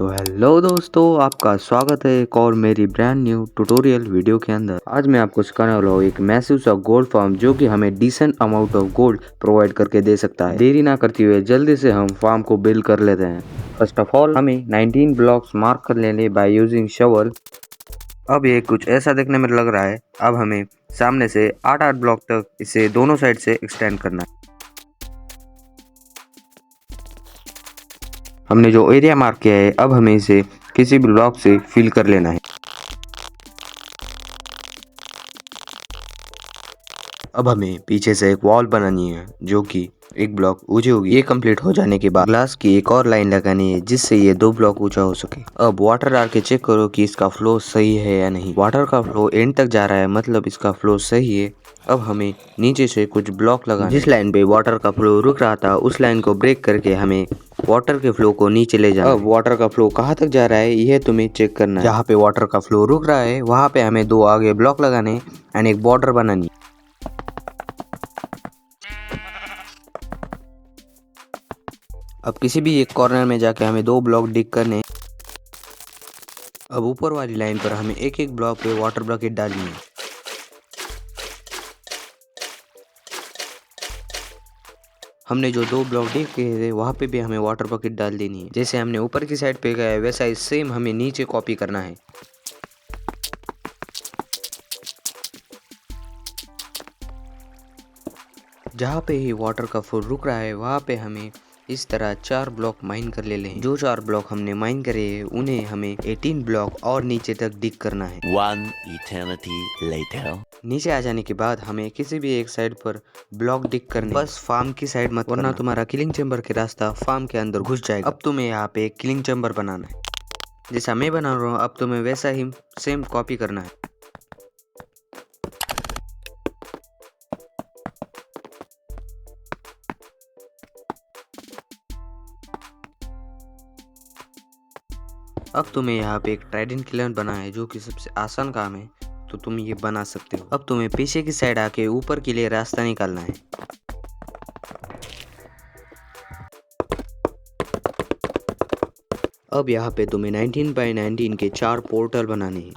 तो हेलो दोस्तों, आपका स्वागत है एक और मेरी ब्रांड न्यू ट्यूटोरियल वीडियो के अंदर। आज मैं आपको सिखाने वाला हूँ एक मैसिव सा गोल्ड फार्म जो कि हमें decent amount of gold provide करके दे सकता है। देरी ना करते हुए जल्दी से हम फार्म को बिल्ड कर लेते हैं। फर्स्ट ऑफ ऑल हमें 19 ब्लॉक्स मार्क कर लेने बाय यूजिंग शवल। अब ये कुछ ऐसा देखने में लग रहा है। अब हमें सामने से 8-8 ब्लॉक तक इसे दोनों साइड से एक्सटेंड करना है। हमने जो एरिया मार्क किया है अब हमें इसे किसी भी ब्लॉक से फिल कर लेना है। अब हमें पीछे से एक वॉल बनानी है जो कि एक ब्लॉक ऊंची होगी। ये कंप्लीट हो जाने के बाद ग्लास की एक और लाइन लगानी है जिससे ये 2 ब्लॉक ऊंचा हो सके। अब वाटर डाल के चेक करो कि इसका फ्लो सही है या नहीं। वाटर का फ्लो एंड तक जा रहा है मतलब इसका फ्लो सही है। अब हमें नीचे से कुछ ब्लॉक लगाने। जिस लाइन पे वाटर का फ्लो रुक रहा था उस लाइन को ब्रेक करके हमें वाटर के फ्लो को नीचे ले जाना। अब वाटर का फ्लो कहाँ तक जा रहा है यह तुम्हें चेक करना है। जहाँ पे वाटर का फ्लो रुक रहा है वहाँ पे हमें 2 आगे ब्लॉक लगाने एंड एक बॉर्डर बनानी। अब किसी भी एक कॉर्नर में जाके हमें 2 ब्लॉक डिग करने। अब ऊपर वाली लाइन पर हमें एक एक ब्लॉक पे वाटर बकेट डालनी है। हमने जो 2 ब्लॉक डिग किए थे वहाँ पे भी हमें वाटर बकेट डाल देनी है। जैसे हमने ऊपर की साइड पे गया वैसा ही सेम हमें नीचे कॉपी करना है। जहाँ पे ही वाटर का फ्लो रुक रहा है वहाँ पे हमें इस तरह 4 ब्लॉक माइन कर ले लें। जो 4 ब्लॉक हमने माइन करे हैं उन्हें हमें 18 ब्लॉक और नीचे तक डिग करना है। 1 eternity later. नीचे आ जाने के बाद हमें किसी भी एक साइड पर ब्लॉक डिग करने। बस फार्म की साइड मत वरना तुम्हारा किलिंग चैम्बर के रास्ता फार्म के अंदर घुस जाएगा। अब तुम्हें यहाँ पे एक किलिंग चैम्बर बनाना है जैसा मैं बना रहा हूँ। अब तुम्हें वैसा ही सेम कॉपी करना है। अब तुम्हें यहाँ पे एक ट्राइडेंट किलर बना है जो कि सबसे आसान काम है तो तुम ये बना सकते हो। अब तुम्हें पीछे की साइड आके ऊपर के लिए रास्ता निकालना है। अब यहाँ पे तुम्हें 19 बाय 19 के 4 पोर्टल बनाने हैं।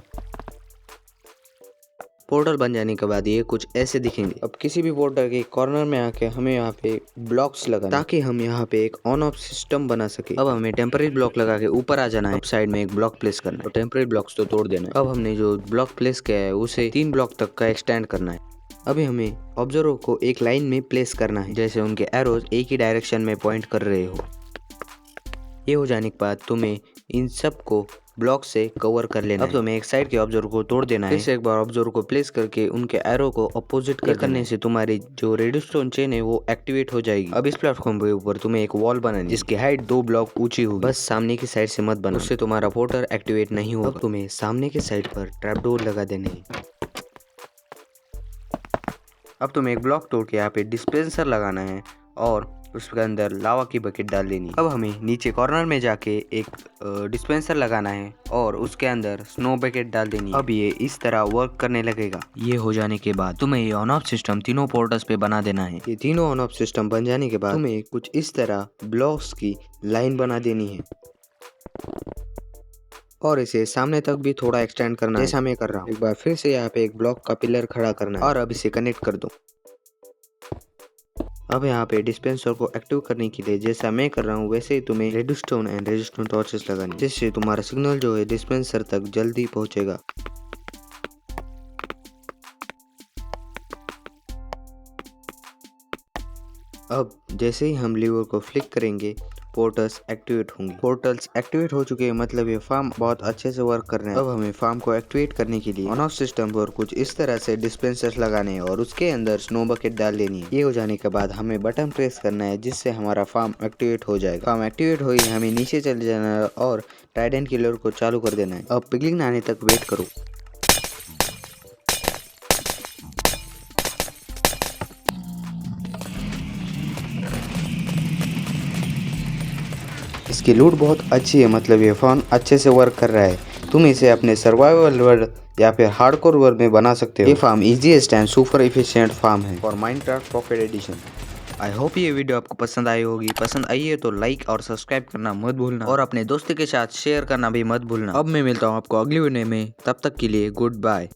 पोर्टल बन जाने के बाद ये कुछ ऐसे दिखेंगे। अब किसी भी पोर्टल के कॉर्नर में आके हमें यहाँ पे ब्लॉक्स लगाने ताकि हम यहाँ पे एक ऑन ऑफ सिस्टम बना सके। अब हमें टेम्पररी ब्लॉक लगा के ऊपर आ जाना है। साइड में एक ब्लॉक प्लेस करना है। तो टेम्पररी ब्लॉक्स तो तोड़ देना है। अब हमने जो ब्लॉक प्लेस किया है उसे 3 ब्लॉक तक का एक्सटेंड करना है। अभी हमें ऑब्जर्वर को एक लाइन में प्लेस करना है जैसे उनके एरोज एक ही डायरेक्शन में पॉइंट कर रहे हो। ये हो जाने के बाद तुम्हें इन सब को ब्लॉक से कवर कर लेना है। अब तुम्हें एक साइड के ऑब्जर्वर को तोड़ देना है। फिर से एक बार ऑब्जर्वर को प्लेस करके उनके एरो को अपोजिट करने से तुम्हारी जो रेडस्टोन चेन है वो एक्टिवेट हो जाएगी। अब इस प्लेटफॉर्म के ऊपर तुम्हें एक वॉल बनानी जिसकी हाइट 2 ब्लॉक ऊंची होगी। बस सामने की साइड से मत बना, उससे तुम्हारा पोर्टल एक्टिवेट नहीं होगा। अब तुम्हें सामने के साइड पर ट्रैप डोर लगा देने हैं। अब तुम्हें एक ब्लॉक तोड़ के यहाँ पे डिस्पेंसर लगाना है और उसके अंदर लावा की बकेट डाल देनी। अब हमें नीचे कॉर्नर में जाके एक डिस्पेंसर लगाना है और उसके अंदर स्नो बकेट डाल देनी। अब ये इस तरह वर्क करने लगेगा। ये हो जाने के बाद तुम्हें ये ऑन ऑफ सिस्टम तीनों पोर्टल्स पे बना देना है। ये तीनों ऑन ऑफ सिस्टम बन जाने के बाद तुम्हें कुछ इस तरह ब्लॉक्स की लाइन बना देनी है और इसे सामने तक भी थोड़ा एक्सटेंड करना है जैसा मैं कर रहा हूँ। एक बार फिर से यहाँ पे एक ब्लॉक का पिलर खड़ा करना है और अब इसे कनेक्ट कर दो। अब यहाँ पे डिस्पेंसर को एक्टिव करने के लिए जैसा मैं कर रहा हूँ वैसे ही तुम्हें रेडस्टोन एंड रेडस्टोन टॉर्चेस लगानी जिससे तुम्हारा सिग्नल जो है डिस्पेंसर तक जल्दी पहुँचेगा। अब जैसे ही हम लीवर को फ्लिक करेंगे पोर्टल्स एक्टिवेट होंगे। पोर्टल्स एक्टिवेट हो चुके हैं मतलब ये फार्म बहुत अच्छे से वर्क कर रहे हैं। अब हमें फार्म को एक्टिवेट करने के लिए ऑन ऑफ सिस्टम पर कुछ इस तरह से डिस्पेंसर्स लगाने हैं और उसके अंदर स्नो बकेट डाल देनी है। ये हो जाने के बाद हमें बटन प्रेस करना है जिससे हमारा फार्म एक्टिवेट हो जाएगा। फार्म एक्टिवेट हो गई, हमें नीचे चले जाना है और ट्राइडेंट किलर को चालू कर देना है। अब पिगलिंग आने तक वेट करो। इसकी लूट बहुत अच्छी है मतलब ये फार्म अच्छे से वर्क कर रहा है। तुम इसे अपने सर्वाइवल वर्ल्ड या फिर हार्डकोर वर्ल्ड में बना सकते हो। ये farm easiest and super efficient farm है for Minecraft pocket edition. I hope ये वीडियो आपको पसंद आई होगी। पसंद आई है तो लाइक और सब्सक्राइब करना मत भूलना और अपने दोस्तों के साथ शेयर करना भी मत भूलना। अब मैं मिलता हूँ आपको अगली वीडियो में, तब तक के लिए गुड बाय।